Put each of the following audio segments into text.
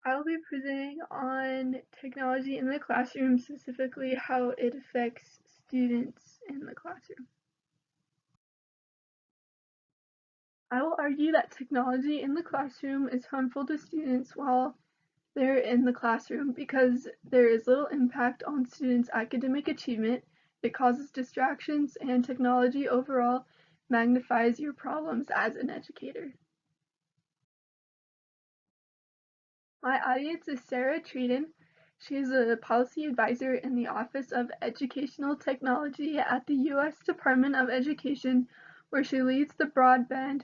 I'll be presenting on technology in the classroom, specifically how it affects students in the classroom. I will argue that technology in the classroom is harmful to students while they're in the classroom because there is little impact on students' academic achievement. It causes distractions, and technology overall magnifies your problems as an educator. My audience is Sarah Treaton. She is a policy advisor in the Office of Educational Technology at the U.S. Department of Education, where she leads the broadband,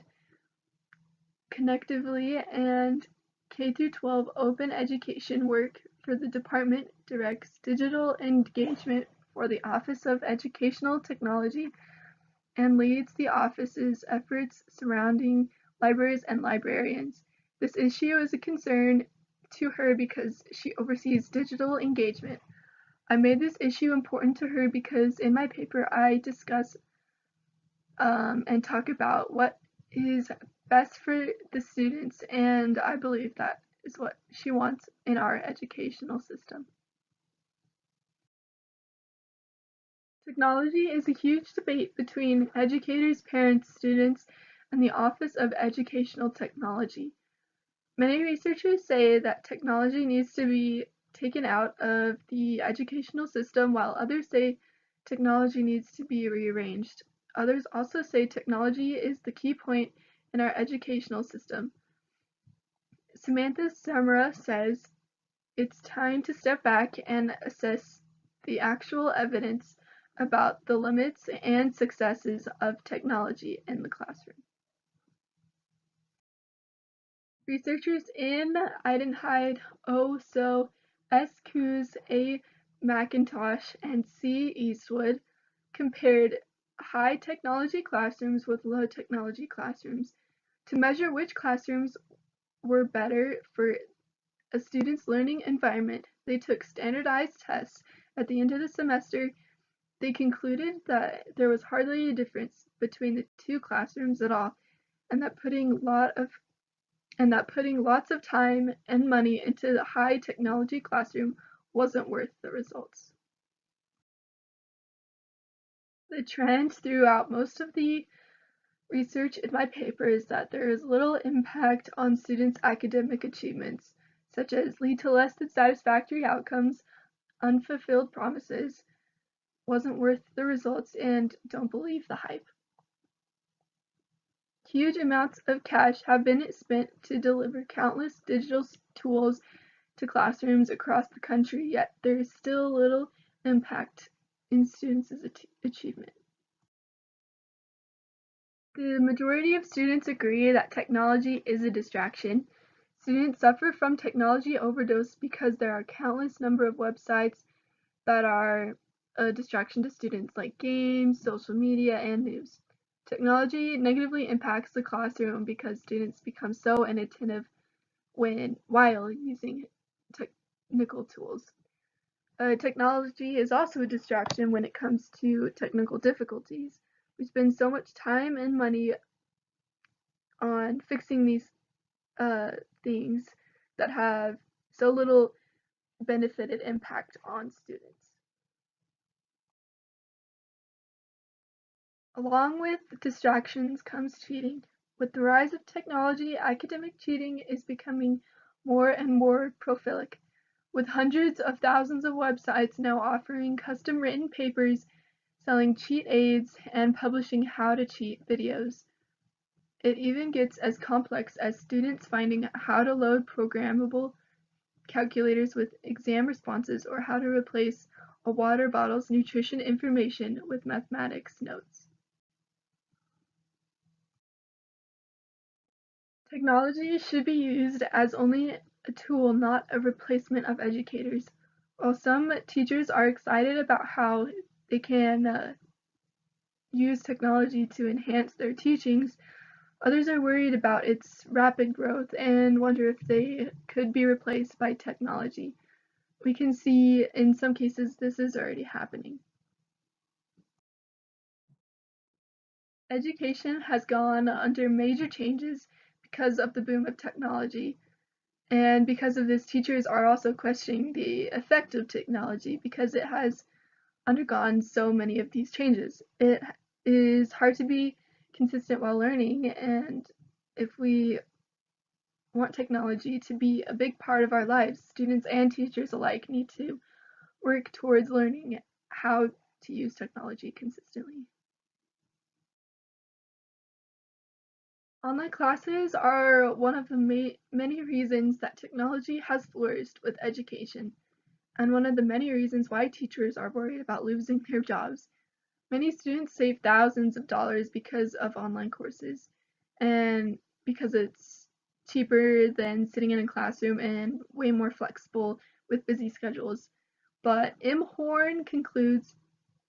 connectively, and K-12 open education work for the department, directs digital engagement for the Office of Educational Technology, and leads the office's efforts surrounding libraries and librarians. This issue is a concern to her because she oversees digital engagement. I made this issue important to her because in my paper I discuss and talk about what is best for the students, and I believe that is what she wants in our educational system. Technology is a huge debate between educators, parents, students, and the Office of Educational Technology. Many researchers say that technology needs to be taken out of the educational system, while others say technology needs to be rearranged. Others also say technology is the key point in our educational system. Samantha Samra says it's time to step back and assess the actual evidence about the limits and successes of technology in the classroom. Researchers in Idenhide, O. So, S. Coos, A. McIntosh, and C. Eastwood compared high technology classrooms with low technology classrooms to measure which classrooms were better for a student's learning environment. They took standardized tests at the end of the semester. They concluded that there was hardly a difference between the two classrooms at all, and that putting lots of time and money into the high technology classroom wasn't worth the results. The trend throughout most of the research in my paper is that there is little impact on students' academic achievements, such as lead to less than satisfactory outcomes, unfulfilled promises, wasn't worth the results, and don't believe the hype. Huge amounts of cash have been spent to deliver countless digital tools to classrooms across the country, yet there is still little impact in students' achievement. The majority of students agree that technology is a distraction. Students suffer from technology overdose because there are countless number of websites that are a distraction to students, like games, social media, and news. Technology negatively impacts the classroom because students become so inattentive while using technical tools. Technology is also a distraction when it comes to technical difficulties. We spend so much time and money on fixing these things that have so little benefited impact on students. Along with distractions comes cheating. With the rise of technology, academic cheating is becoming more and more prolific, with hundreds of thousands of websites now offering custom written papers, selling cheat aids, and publishing how to cheat videos. It even gets as complex as students finding how to load programmable calculators with exam responses or how to replace a water bottle's nutrition information with mathematics notes. Technology should be used as only a tool, not a replacement of educators. While some teachers are excited about how they can use technology to enhance their teachings, others are worried about its rapid growth and wonder if they could be replaced by technology. We can see in some cases this is already happening. Education has gone under major changes because of the boom of technology, And because of this, teachers are also questioning the effect of technology because it has undergone so many of these changes. It is hard to be consistent while learning, and if we want technology to be a big part of our lives, students and teachers alike need to work towards learning how to use technology consistently. Online classes are one of the many reasons that technology has flourished with education, and one of the many reasons why teachers are worried about losing their jobs. Many students save thousands of dollars because of online courses, and because it's cheaper than sitting in a classroom and way more flexible with busy schedules. But M. Horn concludes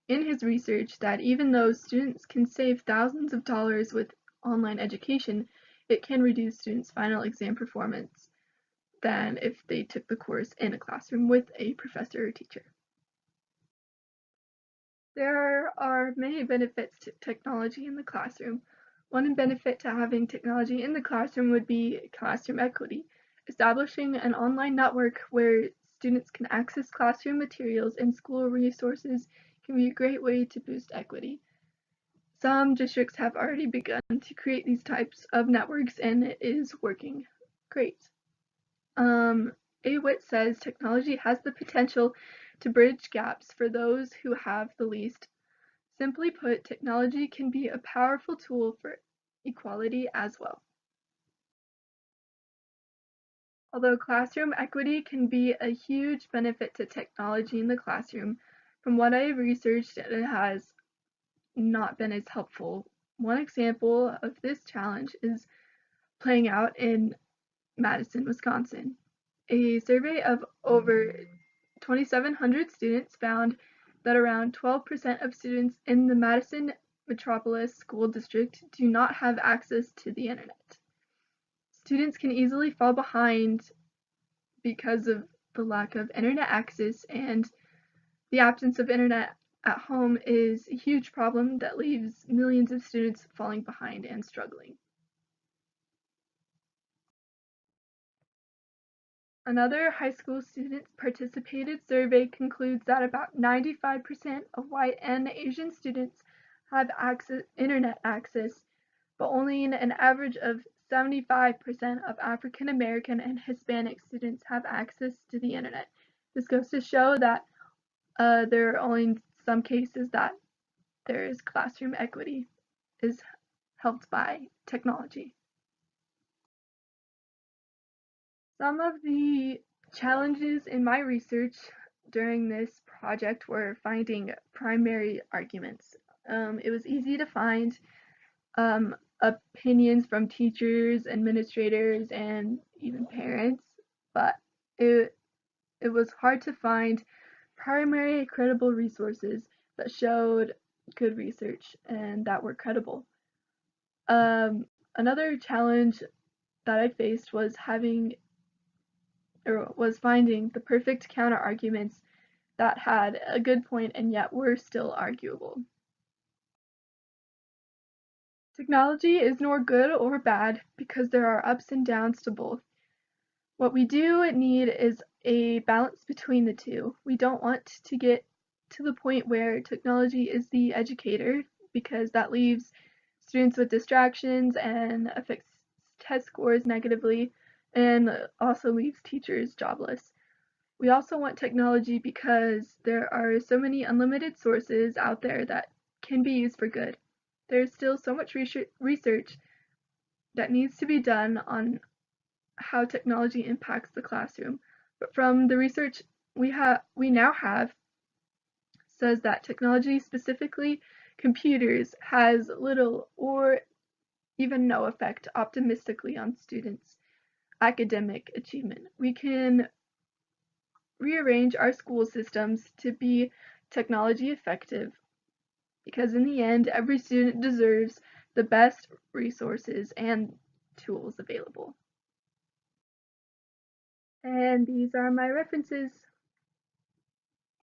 in his research that even though students can save thousands of dollars with online education, it can reduce students' final exam performance than if they took the course in a classroom with a professor or teacher. There are many benefits to technology in the classroom. One benefit to having technology in the classroom would be classroom equity. Establishing an online network where students can access classroom materials and school resources can be a great way to boost equity. Some districts have already begun to create these types of networks, and it is working great. A. Witt says technology has the potential to bridge gaps for those who have the least. Simply put, technology can be a powerful tool for equality as well. Although classroom equity can be a huge benefit to technology in the classroom, from what I have researched, it has not been as helpful. One example of this challenge is playing out in Madison, Wisconsin. A survey of over 2,700 students found that around 12% of students in the Madison Metropolis School District do not have access to the internet. Students can easily fall behind because of the lack of internet access, and the absence of internet at home is a huge problem that leaves millions of students falling behind and struggling. Another high school students participated survey concludes that about 95% of white and Asian students have internet access, but only an average of 75% of African American and Hispanic students have access to the internet. This goes to show that there are only some cases that there is classroom equity is helped by technology. Some of the challenges in my research during this project were finding primary arguments. It was easy to find opinions from teachers, administrators, and even parents, but it was hard to find primary credible resources that showed good research and that were credible. Another challenge that I faced was finding the perfect counter arguments that had a good point and yet were still arguable. Technology is nor good or bad because there are ups and downs to both. What we do need is a balance between the two. We don't want to get to the point where technology is the educator because that leaves students with distractions and affects test scores negatively and also leaves teachers jobless. We also want technology because there are so many unlimited sources out there that can be used for good. There's still so much research that needs to be done on how technology impacts the classroom. But from the research we now have says that technology, specifically computers, has little or even no effect optimistically on students' academic achievement. We can rearrange our school systems to be technology effective because in the end, every student deserves the best resources and tools available. And these are my references.